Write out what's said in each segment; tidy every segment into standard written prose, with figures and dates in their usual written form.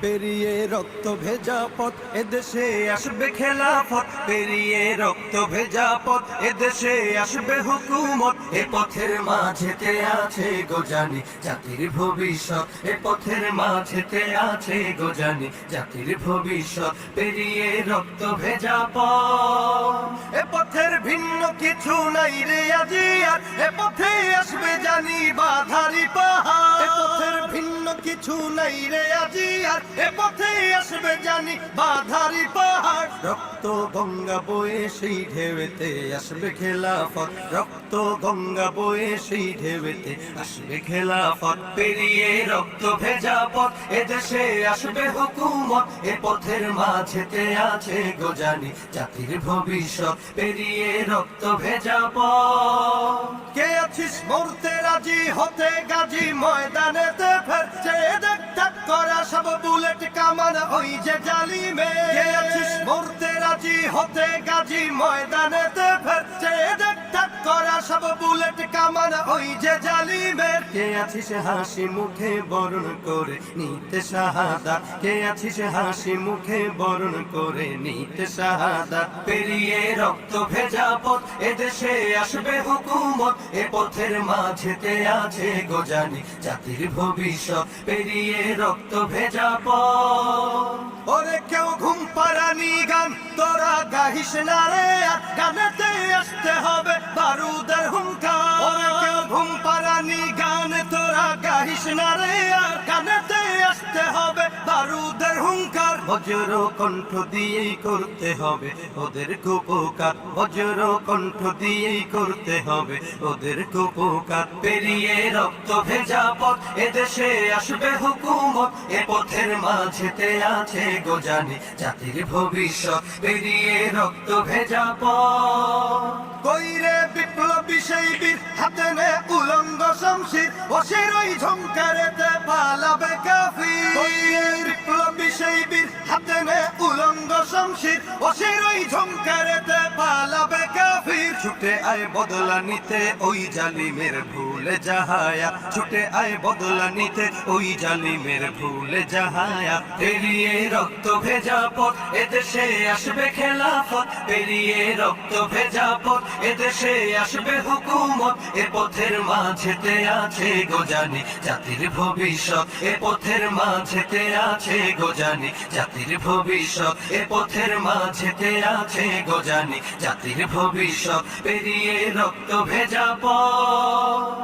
পেরিয়ে রক্ত ভেজা পথ এদেশে আসবে খেলাফত, পেরিয়ে রক্ত ভেজা পথ এদেশে আসবে হুকুমত। এ পথের মাঝেতে আছে গোজানি জাতির ভবিষ্যৎ, এ পথের মাঝেতে আছে গোজানি জাতির ভবিষ্যৎ। পেরিয়ে রক্ত ভেজা পথ, এ পথের ভিন্ন কিছু নাই রে আজি আর, এ পথে আসবে জানি বাধারি পাহাড়। এ পথের ভিন্ন কিছু নাই রে আজি আর, এ পথে আসবে জানি বাধারি পাহাড়। রক্ত গঙ্গা বয়ে সেই ঢেউতে আসবে খেলাফত, রক্ত গঙ্গা বয়ে সেই ঢেউতে আসবে খেলাফত। পেরিয়ে রক্ত ভেজা পথ এদেশে আসবে হুকুমত, এ পথের মাঝেতে আছে গোজানি জাতির ভবিষ্যৎ। পেরিয়ে রক্ত ভেজা পথ, কে আছিস মরতে রাজি হতে গাজী ময়দানেতে ফের চেয়ে দেখ ঠাক করা সব বুলেট কামান ওই যে জালিমে। কে আছিস মরতে রাজি হতে গাজী ময়দানেতে ফের চেয়ে দেখ ঠাক করা সব বুলেট কামান ওই যে জালিমে। কে আছিস হাসি মুখে বরণ করে নিতে শাহাদাত, কে আছিস হাসি মুখে বরণ করে নিতে শাহাদাত। পেরিয়ে রক্ত ভেজা পথ এদেশে আসবে হুকুমত, এ পথের মাঝেতে আছে গোজানি জাতির ভবিষ্যৎ। পেরিয়ে রক্ত ভেজা পথ, ওরে কেউ ঘুম পাড়ানি গান তোরা গাহিস না রে আর, গানেতে আসতে হবে বারুদের হুঙ্কার। ওরে কেউ ঘুম পাড়ানি গান তোরা গাহিস না রে আর, গানেতে আসতে হবে বারুদের হুঙ্কার। বজ্র কণ্ঠ দিয়েই করতে হবে ওদের কুপকার, বজ্র কণ্ঠ দিয়েই করতে হবে ওদের কুপকার। পেরিয়ে রক্ত ভেজা পথ এদেশে আসবে হুকুমত, এ পথের মাঝেতে আছে গোজানি জাতির ভবিষ্যৎ। পেরিয়ে রক্ত ভেজা পথ, কইরে বিপ্লবী সেই বীর হাতে নে উলঙ্গ শমশির, ওসির ওই ঝংকারেতে পালাবে কাফির। কইরে বিপ্লবী সেই বীর হাতে নে উলঙ্গ শমশির, ওসির ওই ঝংকারেতে পালাবে কাফির। ছুটে আয় বদলা নিতে ওই জালিমের ভুলে যাহায়া, ছুটে আয় বদলা নিতে ওই জালিমের ভুলে যাহায়া। পেরিয়ে রক্ত ভেজা পথ এদেশে আসবে খেলাফত, পেরিয়ে রক্ত ভেজা পথ এদেশে আসবে হুকুমত, এ পথের মাঝেতে আছে গোজানি জাতির ভবিষ্যৎ। এ পথের মাঝেতে আছে গোজানি জাতির ভবিষ্যৎ, এ পথের মাঝেতে আছে গোজানি জাতির ভবিষ্যৎ। পেরিয়ে রক্ত ভেজা পথ।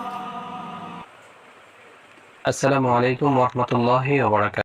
আসসালামু আলাইকুম ওয়া রাহমাতুল্লাহি ওয়া বারাকাতুহু।